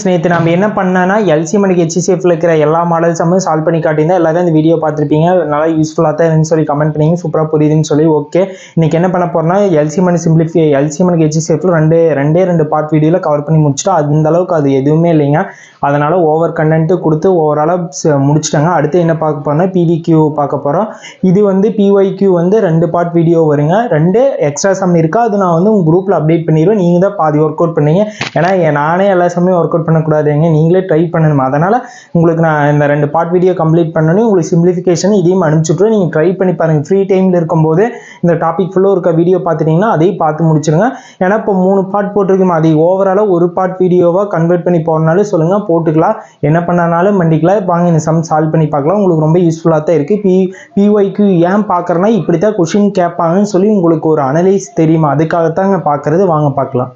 நேற்று நம்ம என்ன பண்ணனா எல்சிஎம் அண்ட் ஹெச்சிசிஎஃப்ல இருக்கிற எல்லா மாடல்ஸுமே சால்வ் பண்ணி காட்டியிருந்தேன். எல்லாரும் இந்த வீடியோ பார்த்துருப்பீங்க. நல்லா யூஸ்ஃபுல்லாக தான் இருந்துன்னு சொல்லி கமெண்ட் பண்ணீங்க. சூப்பராக புரியுதுன்னு சொல்லி ஓகே. இன்னைக்கு என்ன பண்ண போறோம்னா எல்சிஎம் அண்ட் ஹெச்சிசிஎஃப்ல ரெண்டு பார்ட் வீடியோவில் கவர் பண்ணி முடிச்சுட்டா அந்த அளவுக்கு அது எதுவுமே இல்லைங்க. அதனால ஓவர் கண்டென்ட் கொடுத்து ஓவராலாக முடிச்சிட்டாங்க. அடுத்து என்ன பார்க்க போறோம்னா பிவிக்யூ பார்க்க போகிறோம். இது வந்து பிஒய்க்யூ வந்து 2 பார்ட் வீடியோ வருங்க. 2 எக்ஸ்ட்ரா சம் இருக்கா, அது நான் வந்து உங்கள் குரூப்பில் அப்டேட் பண்ணிடுவேன். நீங்கள் தான் பாதி ஒர்க் அவுட் பண்ணீங்க. ஏன்னா நானே எல்லா சமயம் ஒர்க் அவுட் பண்ணக்கூடாதுங்க, நீங்களே ட்ரை பண்ணணும். அதனால் உங்களுக்கு நான் இந்த 2 பார்ட் வீடியோ கம்ப்ளீட் பண்ணணும். உங்களுக்கு சிம்பிளிஃபிகேஷன் இதையும் அனுப்பிச்சுட்ருவேன். நீங்கள் ட்ரை பண்ணி பாருங்கள். ஃப்ரீ டைமில் இருக்கும்போது இந்த டாபிக் ஃபுல்லாக இருக்க வீடியோ பார்த்துட்டிங்கன்னா அதையும் பார்த்து முடிச்சிருங்க. ஏன்னா இப்போ 3 பார்ட் போட்டிருக்கோம், அதை ஓவராலாக ஒரு பார்ட் வீடியோவாக கன்வெர்ட் பண்ணி போகிறனாலும் சொல்லுங்கள், போட்டுக்கலாம். என்ன பண்ணாலும் பண்ணிக்கலாம். வாங்க இந்த சம் சால்வ் பண்ணி பார்க்கலாம். உங்களுக்கு ரொம்ப யூஸ்ஃபுல்லாக தான் இருக்குது. பிஒய்க்யூ ஏன் பார்க்குறேன்னா இப்படி தான் கொஷின் கேட்பாங்கன்னு சொல்லி உங்களுக்கு ஒரு அனலைஸ் தெரியுமா, அதுக்காகத்தாங்க பார்க்குறது. வாங்க பார்க்கலாம்.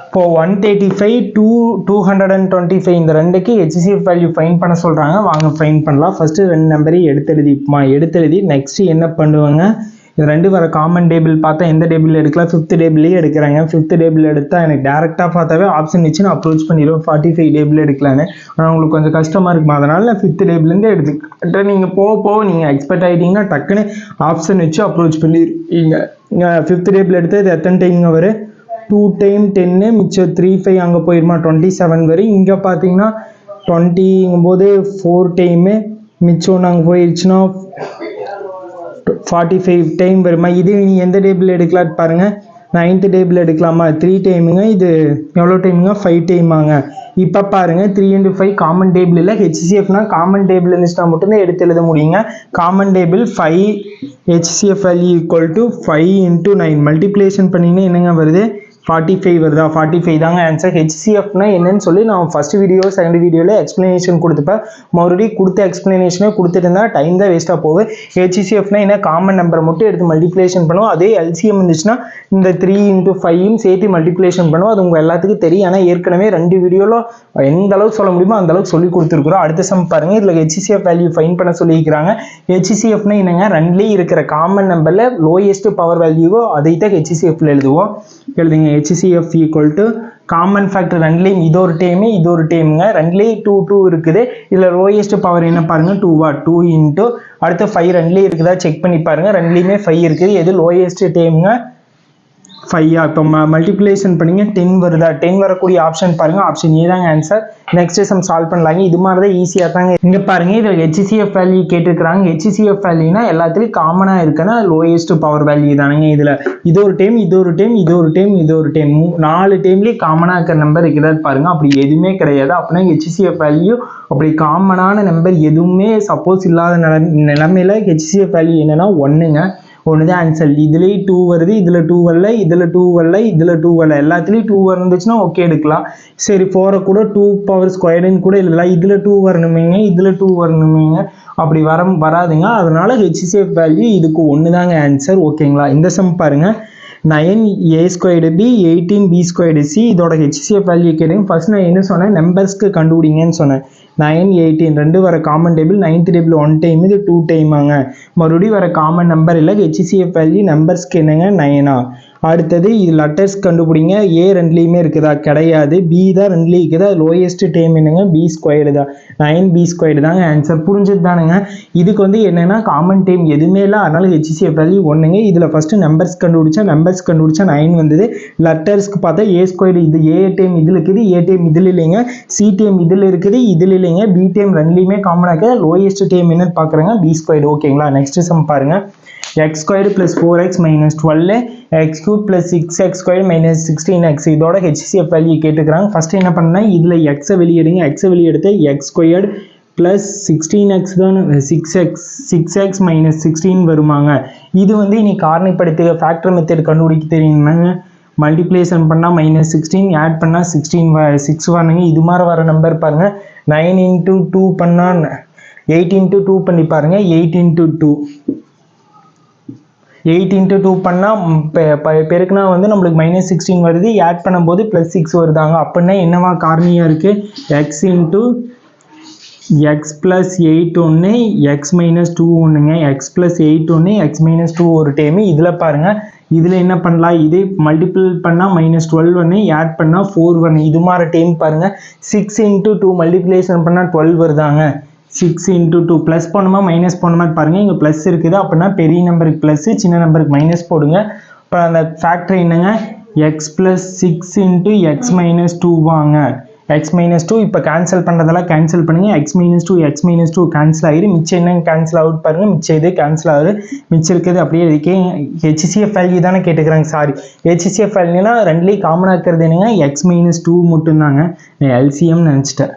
இப்போ 135 225 இந்த ரெண்டுக்கு ஹெச்சிசிஎஃப் வேல்யூ ஃபைன் பண்ண சொல்கிறாங்க. வாங்க ஃபைன் பண்ணலாம். ஃபஸ்ட்டு 2 நம்பரையும் எடுத்தெழுதி நெக்ஸ்ட்டு என்ன பண்ணுவாங்க, இது 2 வர காமன் டேபிள் பார்த்தா எந்த டேபிள் எடுக்கலாம், 5th டேபிள்லேயே எடுக்கிறாங்க. 5th டேபிள் எடுத்தால் எனக்கு டேரெக்டாக பார்த்தாவே ஆப்ஷன் வச்சு நான் அப்ரோச் பண்ணிடுவேன் 45 டேபிள் எடுக்கலான்னு. ஆனால் உங்களுக்கு கொஞ்சம் கஷ்டமாக இருக்குமா, அதனால் நான் 5th டேபிள்லேருந்து எடுத்துக்கிட்டேன். நீங்கள் போக நீங்கள் எக்ஸ்பெக்ட் ஆகிட்டீங்கன்னா டக்குன்னு ஆப்ஷன் வச்சு அப்ரோச் பண்ணிடுவீங்க. 5th டேபிள் எடுத்து இது எத்தனை டைம்ங்க வரும், 2 டைம் 10 மிச்சம் 3 5 அங்கே போயிடுமா 27 வரும். இங்கே பார்த்தீங்கன்னா 20ங்கும்போது 4 டைமு மிச்சம் நாங்கள் போயிடுச்சுன்னா 45 டைம் வருமா. இது நீ எந்த டேபிள் எடுக்கலாம் பாருங்கள், 9th டேபிள் எடுக்கலாமா, 3 டைமுங்க. இது எவ்வளோ டைமுங்க, 5 டைமாங்க. இப்போ பாருங்கள் 3 into 5 காமன் டேபிள் இல்லை. ஹெச்சிசிஎஃப்னா காமன் டேபிள் இருந்துச்சுன்னா மட்டும்தான் எடுத்து எழுத முடியுங்க. Common table 5 HCF value equal to 5 into 9 multiplication பண்ணிங்கன்னா என்னங்க வருது, 45 வருதா. 45 தாங்க ஆன்சர். ஹெச்சிசிஎஃப்னா என்னன்னு சொல்லி நான் ஃபஸ்ட் வீடியோ செகண்ட் வீடியோவில் எக்ஸ்ப்ளனேஷன் கொடுத்துப்பேன். மறுபடியும் கொடுத்த எக்ஸ்ப்ளனேஷனே கொடுத்துட்டு இருந்தால் டைம் தான் வேஸ்ட்டாக போகுது. ஹெச்சிசிஎஃப்னா என்ன, காமன் நம்பரை மட்டும் எடுத்து மல்டிப்ளேஷன் பண்ணுவோம். அதே எல்சிஎம் இருந்துச்சுன்னா இந்த 3 into 5 சேர்த்து மல்டிப்ளேஷன் பண்ணுவோம். அது உங்கள் எல்லாத்துக்கும் தெரியும். ஆனால் ஏற்கனவே 2 வீடியோவில் எந்த அளவுக்கு சொல்ல முடியுமோ அந்த அளவுக்கு சொல்லி கொடுத்துருக்குறோம். அடுத்த சம் பாருங்கள். இதில் ஹெச்சிசிஎஃப் வேல்யூ ஃபைன் பண்ண சொல்லியிருக்கிறாங்க. ஹெச்சிசிஎஃப்னா என்னங்க, 2லேயும் இருக்கிற காமன் நம்பரில் லோயஸ்ட் பவர் வேல்யூவோ அதை தான் ஹெச்சிசிஎஃப்ல எழுதுவோம். எழுதுங்க HCF equal to common factor 2லேயும் இது ஒரு டைமு இது ஒரு டைமுங்க. 2லேயும் 2 இருக்குது. இதில் லோயஸ்ட் பவர் என்ன பாருங்கள், 2 இன்ட்டு அடுத்து 5 2லேயும் இருக்குதா செக் பண்ணி பாருங்கள். 2லேயுமே 5 இருக்குது. எது லோயஸ்ட் டைமுங்க, 5. இப்போ மல்டிப்ளேஷன் பண்ணிங்க 10 வருதா. 10 வரக்கூடிய ஆப்ஷன் பாருங்கள், ஆப்ஷன் ஏ தாங்க ஆன்சர். நெக்ஸ்ட் சம் சால்வ் பண்ணலாங்க. இது மாதிரி தான் ஈஸியாக தாங்க. இங்கே பாருங்கள், இதில் ஹெச்சிசிஎஃப் வேல்யூ கேட்டிருக்கிறாங்க. ஹெச்சிசிஎஃப் வேல்யூனா எல்லாத்துலேயும் காமனாக இருக்குன்னா லோயஸ்ட் பவர் வேல்யூ தானுங்க. இதில் இது ஒரு டைம் இது ஒரு டைம் இது ஒரு டைம் இது ஒரு டைம் 4 டைம்லேயே காமனாக இருக்கிற நம்பர் இருக்கிறது பாருங்கள். அப்படி எதுவுமே கிடையாது. அப்படின்னா ஹெச்சிசிஎஃப் வேல்யூ அப்படி காமனான நம்பர் எதுவுமே சப்போஸ் இல்லாத நிலைமையில் ஹெச்சிசிஎஃப் வேல்யூ என்னென்னா 1ங்க. 1 தான் ஆன்சர். இதுலேயும் 2 வருது, இதில் 2 வரல, இதில் 2 வரல, இதில் 2 வரல. எல்லாத்துலேயும் 2 வந்துச்சுன்னா ஓகே எடுக்கலாம். சரி 4 கூட 2 பவர் ஸ்கொயர்டுன்னு கூட இல்லை, இதில் 2 வரணுமேங்க, இதில் 2 வரணுமேங்க. அப்படி வராதுங்க. அதனால ஹெச்சிசிஎஃப் வேல்யூ இதுக்கு 1 தாங்க ஆன்சர். ஓகேங்களா. இந்த சம் பாருங்கள், 9a²b 18b²c இதோட ஹெச்சிசிஎஃப் வேல்யூ கேட்டுங்க. ஃபர்ஸ்ட் நான் என்ன சொன்னேன், நம்பர்ஸ்க்கு கண்டுபிடிங்கன்னு சொன்னேன். 9 18 2 வர common table, 9th table 1 time, இது 2 டைமாங்க. மறுபடியும் வர காமன் நம்பர் இல்லை. ஹெச்சிசிஎஃப் வேல்யூ நம்பர்ஸ்க்கு என்னங்க 9ஆ. அடுத்தது இது லெட்டர்ஸ் கண்டுபிடிங்க. ஏ 2லேயுமே இருக்குதா, கிடையாது. பி தான் 2லேயும் இருக்குதா, லோயஸ்ட் டைம் என்னங்க, b² தான். 9b² தாங்க ஆன்சர். புரிஞ்சது தானுங்க. இதுக்கு வந்து என்னென்னா காமன் டைம் எதுவுமே இல்லை, அதனால ஹெச்சிசிஎஃப் வேல்யூ 1ங்க. இதில் ஃபஸ்ட்டு நம்பர்ஸ் கண்டுபிடிச்சா 9 வந்தது. லெட்டர்ஸ்க்கு பார்த்தா a², இது ஏ டைம் இதில் இருக்குது, ஏ டைம் இதில் இல்லைங்க. சி டைம் இதில் இருக்குது, இதில் இல்லைங்க. பி டைம் 2லேயுமே காமனாக இருக்குது. லோயஸ்ட் டைம் என்னன்னு பார்க்குறேங்க, b². ஓகேங்களா. நெக்ஸ்ட் சம் பாருங்கள், x² + 4x - 12 x³ + 6x² - 16x இதோட HCF வேல்யூ கேட்டுக்கிறாங்க. ஃபர்ஸ்ட் என்ன பண்ணா, இதில் எக்ஸை வெளியெடுங்க. எக்ஸை வெளியெடுத்து x² + 16x தான் 6x - 16 வருமாங்க. இது வந்து இனி காரணிப்படுத்துக ஃபேக்டர் மெத்தட் கண்டுபிடிக்க தெரியுமாங்க. மல்டிப்ளேஷன் பண்ணால் -16, ஆட் பண்ணால் 6 வரணுங்க. இது மாதிரி வர நம்பர் பாருங்கள். 9 into 2 பண்ணால் 8 into 2 பண்ணி பாருங்கள். 8 into 2 பண்ணால் பெருக்குனா வந்து நம்மளுக்கு -16 வருது. ஆட் பண்ணும்போது +6 வருதாங்க. அப்படின்னா என்னவா காரணியாக இருக்குது, x into x + 8 1 x - 2 1ங்க. x + 8 1 x - 2 ஒரு டைமு. இதில் பாருங்கள் இதில் என்ன பண்ணலாம், இதே மல்டிபிள் பண்ணால் -12 ஒன்று, ஆட் பண்ணால் 4 ஒன்று. இது மாதிரி டைம் பாருங்கள். 6 × 2 மல்டிப்ளேஷன் பண்ணால் 12 வருதாங்க. 6 × 2 ப்ளஸ் பண்ணுமா மைனஸ் பண்ணுமா பாருங்கள். இங்கே ப்ளஸ் இருக்குது அப்படின்னா பெரிய நம்பருக்கு ப்ளஸ்ஸு, சின்ன நம்பருக்கு மைனஸ் போடுங்க. இப்போ அந்த ஃபேக்டர் என்னங்க, x + 6 × x - 2 வாங்க. x - 2 இப்போ கேன்சல் பண்ணுறதெல்லாம் கேன்சல் பண்ணுங்கள். x - 2 x - 2 கேன்சல் ஆகிடும். மிச்சம் என்னங்க கேன்சல் ஆகுது பாருங்கள். மிச்சம் இது கேன்சல் ஆகுது. மிச்சம் இருக்கிறது அப்படியே இருக்கே. HCF வேல்யூ தானே கேட்டுக்கிறாங்க. சாரி, HCF வேல்யூனா ரெண்டுலேயும் காமனாக இருக்கிறது என்னங்க, x - 2 மட்டும்தாங்க. எல்சிஎம் நினச்சிட்டேன்.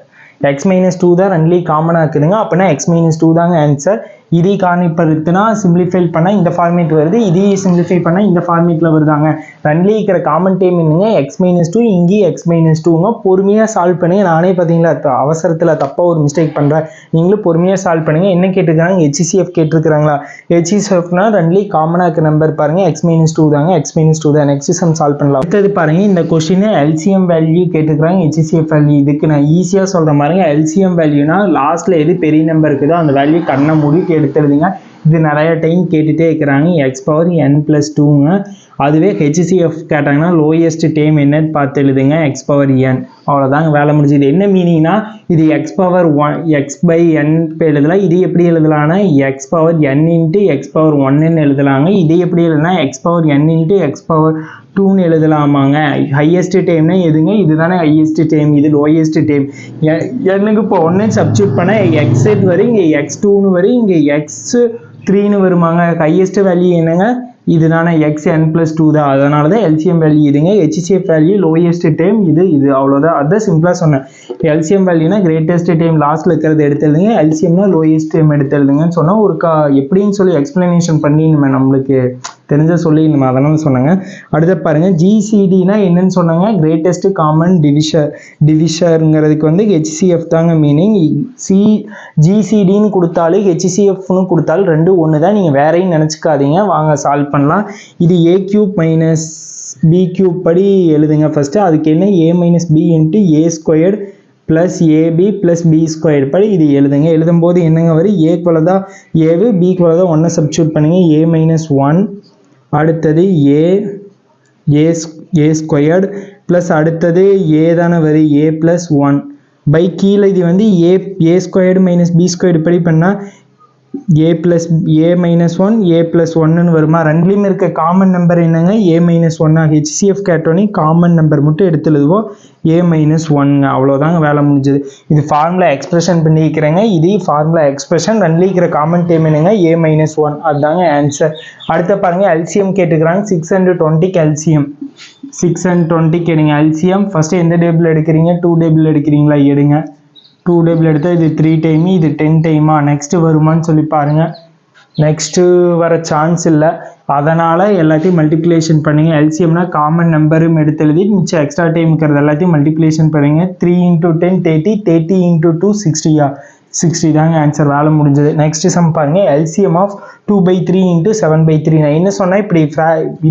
x - 2 தான் ரெண்டுலேயும் காமனாக இருக்குதுங்க. அப்படின்னா x - 2 தாங்க ஆன்சர். இதே காணிப்படுத்தினா சிம்பிளிஃபை பண்ணால் இந்த ஃபார்மேட் வருது. இதையும் சிம்பிளிஃபை பண்ணால் இந்த ஃபார்மேட்டில் வருதாங்க. ரெண்டுலேயும் இருக்கிற காமன் டைம் என்னங்க, x - 2, இங்கேயும் x - 2ங்க. பொறுமையாக சால்வ் பண்ணுங்க. நானே பார்த்தீங்களா அவசரத்தில் தப்பாக ஒரு மிஸ்டேக் பண்ணுறேன். நீங்களும் பொறுமையாக சால்வ் பண்ணுங்கள். என்ன கேட்டுக்கிறாங்க, HCF கேட்டிருக்கிறாங்களா. HCFனா ரெண்டுலேயும் காமனாக இருக்கிற நம்பர் பாருங்கள், x - 2 தாங்க. x - 2 தான். நெக்ஸ்ட் சம் சால்வ் பண்ணலாம். அடுத்தது பாருங்கள், இந்த கொஸ்டின் எல்சிஎம் வேல்யூ கேட்டுக்கிறாங்க, HCF வேல்யூ. இதுக்கு நான் ஈஸியாக சொல்கிற மாதிரிங்க, எல்சிஎம் வேல்யூனா லாஸ்ட்டில் எது பெரிய நம்பர் இருக்குதோ அந்த வேல்யூ கண்ணை மூடி எடுத்துருதுங்க. இது நிறைய டைம் கேட்டுகிட்டே இருக்கிறாங்க. x⁻n + 2ங்க. அதுவே HCF கேட்டாங்கன்னா லோயஸ்ட் டைம் என்னன்னு பார்த்து எழுதுங்க, x⁻n. அவ்வளோதாங்க, வேலை முடிஞ்சுது. என்ன மீனிங்னா, இது x/n எழுதலாம். இது எப்படி எழுதலாம்னா x⁻n × x⁻1ன்னு எழுதலாங்க. இது எப்படி எழுதுனா x⁻n × x⁻2ன்னு எழுதலாமாங்க. ஹையஸ்ட் டைம்னா எதுங்க, இதுதானே ஹையஸ்ட் டைம், இது லோயஸ்ட் டைம். எனக்கு இப்போ 1 சப்ஸ்டியூட் பண்ணால் x வரும், இங்கே x2ன்னு வரும், இங்கே x3ன்னு வருமாங்க. ஹையஸ்ட் வேல்யூ என்னங்க, இதுதானே xn + 2 தான். அதனால தான் எல்சிஎம் வேல்யூ இதுங்க. HCF வேல்யூ லோயஸ்ட் டைம் இது அவ்வளோதான். அதுதான் சிம்பிளாக சொன்னேன். எல்சிஎம் வேல்யூனா கிரேட்டஸ்ட் டைம் லாஸ்ட்டில் இருக்கிறது எடுத்துருதுங்க. எல்சிஎம்னா லோயஸ்ட் டைம் எடுத்துருதுங்கன்னு சொன்னால் ஒரு எப்படின்னு சொல்லி எக்ஸ்பிளனேஷன் பண்ணிடணுமே, நம்மளுக்கு தெரிஞ்ச சொல்லிடணுமே, அதனால சொன்னாங்க. அடுத்த பாருங்கள், GCDனா என்னன்னு சொன்னாங்க, கிரேட்டஸ்ட் காமன் டிவிஷருங்கிறதுக்கு வந்து HCF தாங்க மீனிங். GCDன்னு கொடுத்தாலும் HCFன்னு கொடுத்தாலும் ரெண்டும் ஒன்று தான். நீங்கள் வேறையும் நினச்சிக்காதீங்க. வாங்க சால்வ் பண்ணலாம். இது a³ - b³ படி எழுதுங்க ஃபஸ்ட்டு. அதுக்கு என்ன a - b × a² + ab + b² படி இது எழுதுங்க. எழுதும்போது என்னங்க வரும், a தான் a, b தான் 1 சப்ஸ்டியூட் பண்ணுங்க. a - 1, அடுத்தது a² ப்ளஸ் அடுத்தது a தானே வரும், a + 1 பை கீழே இது வந்து a² - b² படி பண்ணால் a - 1 a + 1ன்னு வருமா. ரெண்டுலேயுமே இருக்க காமன் நம்பர் என்னங்க, a - 1. HCF கேட்டோன்னே காமன் நம்பர் மட்டும் எடுத்து எழுதுவோம், a - 1ங்க. அவ்வளோதாங்க, வேலை முடிஞ்சது. இது ஃபார்முலா எக்ஸ்பிரஷன் பண்ணிக்கிறேங்க. இதே ஃபார்முலா எக்ஸ்பிரஷன் ரெண்டுலேயும் இருக்கிற காமன் டைம் என்னங்க, a - 1. அதுதாங்க ஆன்சர். அடுத்த பாருங்கள், எல்சிஎம் கேட்டுக்கிறாங்க. 6 × 20க்கு எல்சிஎம். 6 × 20 கேடுங்க எல்சிஎம். ஃபஸ்ட்டு எந்த டேபிள் எடுக்கிறீங்க, 2 டேபிள் எடுக்கிறீங்களா, எடுங்க. 2 டேபிள் எடுத்தால் இது 3 டைமு, இது 10 டைமா. நெக்ஸ்ட்டு வருமானு சொல்லி பாருங்கள். நெக்ஸ்ட்டு வர சான்ஸ் இல்லை. அதனால் எல்லாத்தையும் மல்டிப்ளிகேஷன் பண்ணுங்க. எல்சிஎம்னா காமன் நம்பரும் எடுத்து எழுதி மிச்சம் எக்ஸ்ட்ரா டைம் இருக்கிறது எல்லாத்தையும் மல்டிப்ளிகேஷன் பண்ணுங்க. 3 × 10 30, 30 × 2 60. 60 தாங்க ஆன்சர். வேலை முடிஞ்சது. நெக்ஸ்ட் சம் பாருங்க, எல்சிஎம் ஆஃப் 2/3 × 7/3. நான் என்ன சொன்னால், இப்படி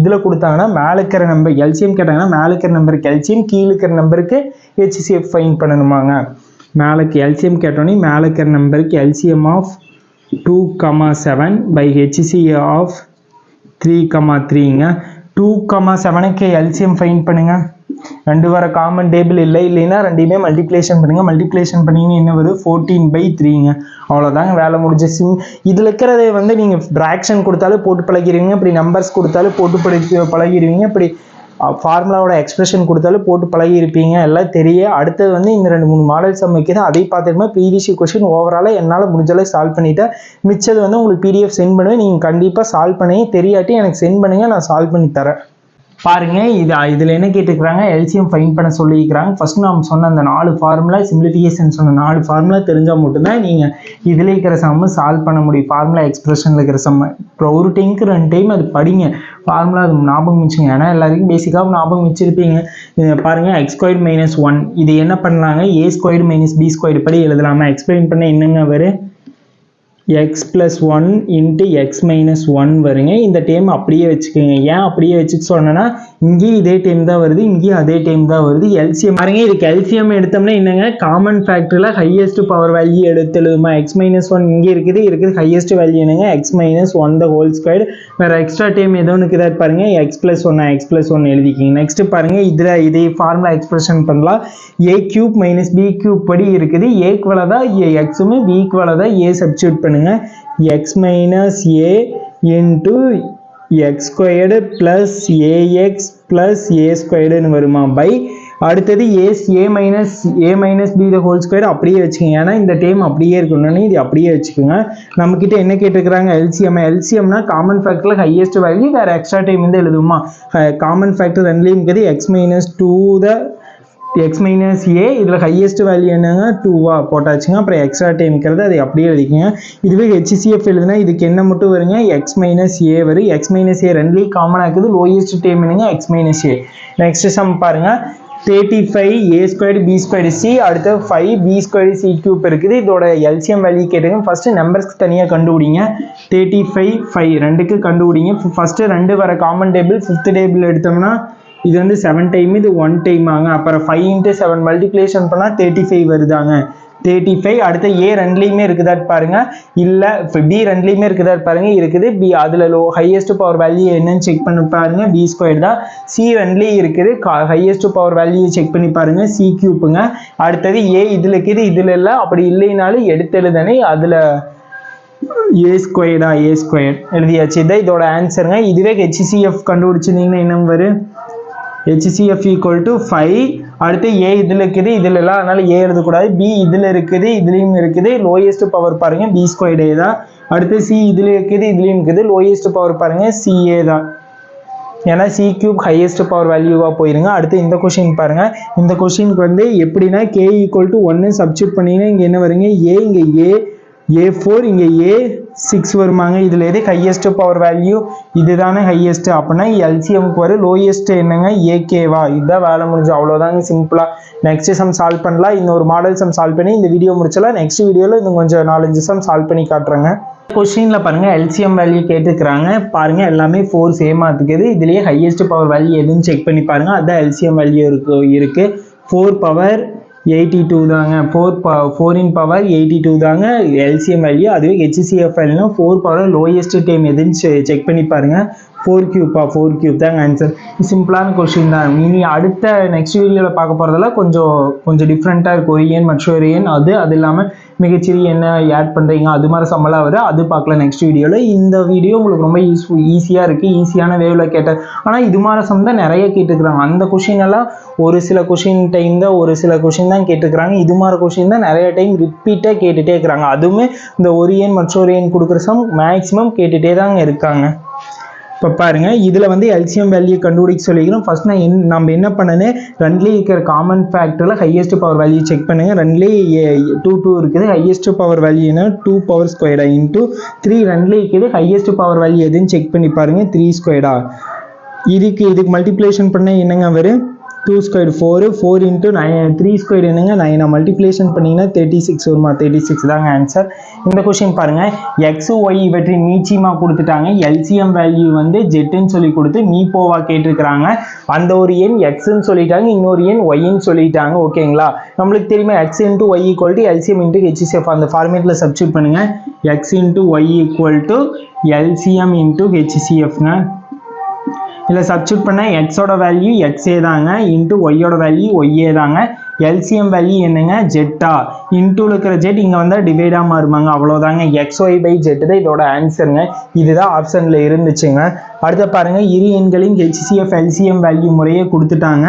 இதில் கொடுத்தாங்கன்னா மேலே இருக்கிற நம்பர் எல்சிஎம் கேட்டாங்கன்னா மேலே இருக்கிற நம்பருக்கு எல்சிஎம், கீழே இருக்கிற நம்பருக்கு HCF ஃபைன் பண்ணணுமாங்க. மேலுக்கு எல்சிஎம் கேட்டோன்னே மேலே இருக்கிற நம்பருக்கு LCM of 2,7 by HCF of 3,3ங்க. 2,7க்கு எல்சிஎம் ஃபைன் பண்ணுங்க. ரெண்டு வர காமன் டேபிள் இல்லைன்னா ரெண்டையுமே மல்டிப்ளிகேஷன் பண்ணுங்க. மல்டிப்ளிகேஷன் பண்ணிங்கன்னா என்ன வருது, 14/3ங்க. அவ்வளோதாங்க, வேலை முடிஞ்ச இதில் இருக்கிறத வந்து நீங்கள் ஃப்ராக்ஷன் கொடுத்தாலும் போட்டு பழகிடுவீங்க, இப்படி நம்பர்ஸ் கொடுத்தாலும் போட்டு பழகிடுவீங்க, இப்படி ஃபார்முலாவோட எக்ஸ்பிரஷன் கொடுத்தாலும் போட்டு பழகிருப்பீங்க, எல்லாம் தெரிய. அடுத்தது வந்து இந்த 2-3 மாடல் சம் வைக்கிது, அதை பார்த்துட்டுமா ப்ரீவியஸ் கொஸ்டின் ஓவராலாக என்னால் முடிஞ்சளவு சால்வ் பண்ணிவிட்டேன். மிச்சது வந்து உங்களுக்கு PDF சென்ட் பண்ணுவேன். நீங்கள் கண்டிப்பாக சால்வ் பண்ணி தெரியாட்டி எனக்கு சென்ட் பண்ணுங்கள், நான் சால்வ் பண்ணி தரேன். பாருங்க, இதில் என்ன கேட்டுக்கிறாங்க, எல்சிஎம் ஃபைன் பண்ண சொல்லிக்கிறாங்க. ஃபர்ஸ்ட் நம்ம சொன்ன அந்த 4 ஃபார்முலா, சிம்பிளிஃபிகேஷன் சொன்ன 4 ஃபார்முலா தெரிஞ்சால் மட்டும்தான் நீங்கள் இதில் இருக்கிற சம்மு சால்வ் பண்ண முடியும். ஃபார்முலா எக்ஸ்பிரஷனில் இருக்கிற சம்மு இப்போ ஒரு டைமுக்கு 2 டைம் அது படிங்க. ஃபார்முலா அது ஞாபகம் வச்சுங்க, ஏன்னா எல்லாருக்கும் பேசிக்காக ஞாபகம் வச்சுருப்பீங்க. பாருங்கள், x² - 1 இது என்ன பண்ணலாங்க, a² - b² படி எழுதலாமா. எக்ஸ்பிளைன் பண்ண என்னங்க வரும், x + 1 × x - 1 வருங்க. இந்த டைம் அப்படியே வச்சுக்கோங்க. ஏன் அப்படியே வச்சுக்க சொன்னேன்னா, இங்கேயும் இதே டைம் தான் வருது, இங்கேயும் அதே டைம் தான் வருது. எல்சிஎம் பாருங்க, இதுக்கு எல்சிஎம் எடுத்தோம்னா என்னங்க, காமன் ஃபேக்டரில் ஹையஸ்ட் பவர் வேல்யூ எடுத்து எழுதுமா. x-1 இங்கே இருக்குது, ஹையஸ்ட் வேல்யூ என்னங்க x-1 the whole squared. வேற எக்ஸ்ட்ரா டைம் ஏதோ ஒன்று இருக்குது பாருங்க, x+1 எழுதிக்கிங்க. நெக்ஸ்ட் பாருங்க, இதில் இதே ஃபார்முலா எக்ஸ்பிரஷன் பண்ணலாம். a³ - b³ படி இருக்குது. ஏக்கு வலதா எக்ஸுமே, பிக்கு வலதா ஏ சப்ஸ்டியூட் பண்ணுங்க. x - a into x² plus ax plus a² வருமா பை அடுத்தது a minus b the whole square அப்படியே வச்சுக்கோங்க. ஏன்னா இந்த டைம் அப்படியே இருக்கணும்னு இது அப்படியே வச்சுக்கோங்க. நம்மக்கிட்ட என்ன கேட்டிருக்கிறாங்க, எல்சிஎம்னா காமன் ஃபேக்டரில் ஹையஸ்ட் வேல்யூ, வேறு எக்ஸ்ட்ரா டைம் வந்து எழுதுமா. காமன் ஃபேக்டர் ரெண்டுலேயும் இருக்குது x minus a, இதில் ஹையஸ்ட் வேல்யூ என்னங்க 2வா போட்டாச்சுங்க. அப்புறம் எக்ஸ்ட்ரா டைம்க்கிறது அதை அப்படியே எழுதிக்கங்க. இதுவே ஹெச்சிசிஎஃப் எழுதுனா இதுக்கு என்ன மட்டும் வருங்க, x minus a வரும். x minus a ரெண்டுலேயும் காமனாக இருக்குது. லோயஸ்ட் டைம் என்னங்க x minus a. Next sum பாருங்க, 35 a² b² c, அடுத்து 5b² c³ இருக்குது. இதோட எல்சிஎம் வேல்யூ கேட்டுங்க. ஃபர்ஸ்ட் நம்பர்ஸ்க்கு தனியாக கண்டுபிடிங்க. 35 5 ரெண்டுக்கு கண்டுபிடிங்க. ஃபர்ஸ்ட் ரெண்டு வர காமன் டேபிள், ஃபிஃப்த் டேபிள் எடுத்தோம்னா இது வந்து 7 டைம், இது 1 டைம் ஆங்க. அப்புறம் 5 × 7 மல்டிப்ளிகேஷன் பண்ணால் 35 வருதாங்க. 35 அடுத்த ஏ ரெண்டுலேயுமே இருக்குதா பாருங்க, இல்லை பி ரெண்டுலேயுமே இருக்குதா பாருங்க, இருக்குது. பி அதில் ஹையஸ்ட் பவர் வேல்யூ என்னன்னு செக் பண்ணி பாருங்க, b² தான். சி ரெண்டுலேயும் இருக்குது, ஹையஸ்ட் பவர் வேல்யூ செக் பண்ணி பாருங்க, c³ங்க. அடுத்தது ஏ இதில் இருக்குது, இதில் இல்லை. அப்படி இல்லைனாலும் எடுத்து எழுதனே அதில் a² எழுதியாச்சு. இதான் இதோட ஆன்சருங்க. இதுவே ஹெச்சிசிஎஃப் கண்டுபிடிச்சிருந்தீங்கன்னா என்ன வரும், HCF = 5. அடுத்து ஏ இதில் இருக்குது, இதில் எல்லாம், அதனால ஏ எழுதக்கூடாது. பி இதில் இருக்குது, இதுலேயும் இருக்குது. லோயஸ்ட் பவர் பாருங்க b² தான். அடுத்து சி இதில் இருக்குது, இதுலேயும் இருக்குது. லோயஸ்ட் பவர் பாருங்க CA தான். ஏன்னா c³ ஹையஸ்ட் பவர் வேல்யூவாக போயிருங்க. அடுத்து இந்த கொஷின் பாருங்க. இந்த கொஷினுக்கு வந்து எப்படின்னா k = 1 சப்ஸ்டியூட் பண்ணிங்கன்னா இங்கே என்ன வருங்க, ஏ இங்கே a4 இங்கே a6 வருமாங்க. இதில் எது ஹையஸ்ட் பவர் வேல்யூ, இதுதானே ஹையஸ்ட். அப்படின்னா எல்சிஎம்க்கு வரும். லோயஸ்ட் என்னங்க AK-வா. இதுதான் வேலை முடிஞ்சு, அவ்வளோதாங்க சிம்பிளாக. நெக்ஸ்ட் சம் சால்வ் பண்ணலாம். இன்னொரு மாடல் சம் சால்வ் பண்ணி இந்த வீடியோ முடிச்சலாம். நெக்ஸ்ட் வீடியோவில் இன்னும் கொஞ்சம் 4-5 சம் சால்வ் பண்ணி காட்டுறேங்க. கொஸ்டினில் பாருங்க எல்சிஎம் வேல்யூ கேட்டுக்கிறாங்க. பாருங்க எல்லாமே 4 சேமாக இருக்குது. இதுலேயே ஹையஸ்ட் பவர் வேல்யூ எதுன்னு செக் பண்ணி பாருங்க. அதுதான் எல்சிஎம் வேல்யூ இருக்கு 4 பவர் 82 தாங்க. 4 இன் பவர் 82 தாங்க எல்சிஎம் வேல்யூ. அதுவே ஹெச்சிசிஎஃப் வேல்யூனா 4 பவர் லோயஸ்ட் டைம் எதுன்னு செக் பண்ணி பாருங்க. 4³ தாங்க ஆன்சர். சிம்பிளான கொஸ்டின் தான். இனி அடுத்த நெக்ஸ்ட் வீடியோவில் பார்க்க போகிறதெல்லாம் கொஞ்சம் டிஃப்ரெண்ட்டாக இருக்கும். ஒரு ஏன் மற்றொரு ஏன், அது இல்லாமல் மிகச்சிறிய என்ன ஆட் பண்ணுறீங்க, அது மாதிரி சம்பளம் வரும். அது பார்க்கலாம் நெக்ஸ்ட் வீடியோவில். இந்த வீடியோ உங்களுக்கு ரொம்ப ஈஸியாக இருக்குது. ஈஸியான வேவில் கேட்டேன். ஆனால் இது மாதிரி சம் தான் நிறைய கேட்டுக்கிறாங்க. அந்த கொஷின் எல்லாம் ஒரு சில கொஷின் டைம் தான், ஒரு சில கொஷின் தான் கேட்டுக்கிறாங்க. இது மாதிரி கொஷின் தான் நிறைய டைம் ரிப்பீட்டாக கேட்டுகிட்டே இருக்கிறாங்க. அதுவுமே இந்த ஒரு ஏன் மற்றொரு ஏன் கொடுக்குற சம் மேக்ஸிமம் கேட்டுகிட்டே தாங்க இருக்காங்க. இப்போ பாருங்க, இதில் வந்து எல்சிஎம் வேல்யூ கண்டுபிடிக்க சொல்லிக்கிறோம். ஃபர்ஸ்ட் நம்ம என்ன பண்ணனே, ரெண்டுலேயும் இருக்கிற காமன் ஃபேக்டரில் ஹையஸ்ட் பவர் வேல்யூ செக் பண்ணுங்க. ரெண்டுலேயும் 2 இருக்குது. ஹையஸ்ட் பவர் வேல்யூ என்ன 2 பவர் ஸ்கொயர்டா இன்ட்டு 3 ரெண்டுலேயும் இருக்குது. ஹையஸ்ட் பவர் வேல்யூ எதுன்னு செக் பண்ணி பாருங்க, 3² இதுக்கு மல்டிப்ளிகேஷன் பண்ண என்னங்க வரும், 2² 4 into 3² என்னங்க 9. மல்டிப்ளிகேஷன் பண்ணிங்கன்னா 36 வருமா. 36 தாங்க ஆன்சர். இந்த கொஸ்டின் பாருங்க, எக்ஸ் ஒய் இவற்றின் மீச்சியமா கொடுத்துட்டாங்க. எல்சிஎம் வேல்யூ வந்து ஜெட்டுன்னு சொல்லி கொடுத்து மீப்போவா கேட்டிருக்கிறாங்க. அந்த ஒரு எண் எக்ஸ்ன்னு சொல்லிட்டாங்க, இன்னொரு எண் ஒய்ன்னு சொல்லிட்டாங்க. ஓகேங்களா, நம்மளுக்கு தெரியுமா x into y = LCM into HCF. அந்த ஃபார்மேட்டில் சப்ஸ்டியூட் பண்ணுங்க. x into y = LCM into HCFங்க. இல்லை சப்ஸ்டியூட் பண்ணால் எக்ஸோட வேல்யூ எக்ஸே தாங்க, இன்ட்டு ஒய்யோட வேல்யூ ஒய்யே தாங்க. எல்சிஎம் வேல்யூ என்னங்க ஜெட்டா. இன்டூவில் இருக்கிற ஜெட் இங்கே வந்தால் டிவைடாக மாறுமாங்க. அவ்வளோதாங்க. XY/Z தான் இதோட ஆன்சருங்க. இதுதான் ஆப்ஷனில் இருந்துச்சுங்க. அடுத்த பாருங்கள், இரு எண்களின் HCF LCM வேல்யூ முறையே கொடுத்துட்டாங்க.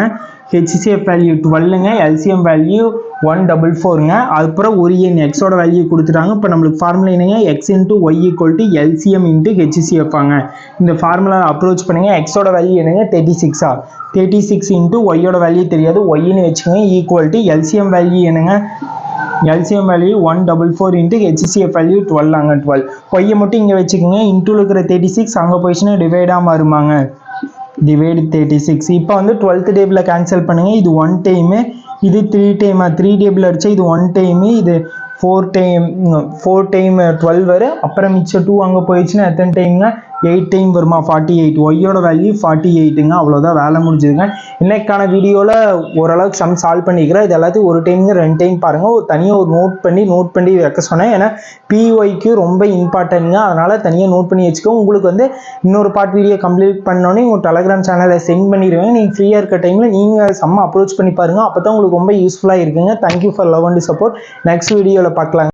HCF வேல்யூ 12ங்க, LCM வேல்யூ 144ங்க. அதுக்கப்புறம் ஒரு எண் எக்ஸோட வேல்யூ கொடுத்துட்டாங்க. இப்போ நம்மளுக்கு ஃபார்முலா என்னங்க, x into y = LCM into HCF ஆங்க. இந்த ஃபார்முலா அப்ரோச் பண்ணுங்க. எக்ஸோட வேல்யூ என்னங்க 36 36 into ஒய்யோட வேல்யூ தெரியாது, ஒய்ன்னு வச்சுக்கோங்க. ஈக்குவல் LCM வேல்யூ என்னங்க, LCM value 144 into HCF value 12 ஆங்க. 12 ஒய்யை மட்டும் இங்கே வச்சுக்கோங்க. இன்டூவில் இருக்கிற 36 அங்கே போயிடுச்சுன்னா டிவைடாக மாறுமாங்க. டிவைட் 36. இப்போ வந்து 12th டேபிளில் கேன்சல் பண்ணுங்க. இது 1 டைமு, இது 3 டைமா. 3 டேபிள் அடிச்சா இது 1 டைமு, இது 4 டைம் 12 வரும். அப்புறம் மிச்சம் 2 அங்கே போயிடுச்சுன்னா எத்தனை டைமுங்க, 8 டைம் வருமா 48, ஒய்யோட வேல்யூ 48ங்க. அவ்வளோதான், வேலை முடிஞ்சுதுங்க. இன்னைக்கான வீடியோவில் ஓரளவுக்கு சம் சால்வ் பண்ணிக்கிறேன். இது எல்லாத்தையும் ஒரு டைமுங்க 2 டைம் பாருங்கள். தனியாக ஒரு நோட் பண்ணி வைக்க சொன்னேன். ஏன்னா பிஒய்க்கு ரொம்ப இம்பார்ட்டன்ட்ங்க. அதனால் தனியாக நோட் பண்ணி வச்சுக்கோங்க. உங்களுக்கு வந்து இன்னொரு பார்ட் வீடியோ கம்ப்ளீட் பண்ணோன்னே உங்கள் டெலகிராம் சேனலை சென்ட் பண்ணிடுவேங்க. நீங்கள் ஃப்ரீயாக இருக்க டைமில் நீங்கள் செம்ம அப்ரோச் பண்ணி பாருங்கள். அப்போ தான் உங்களுக்கு ரொம்ப யூஸ்ஃபுல்லாக இருக்குங்க. Thank you for love and support. Next வீடியோவில் பார்க்கலாம்.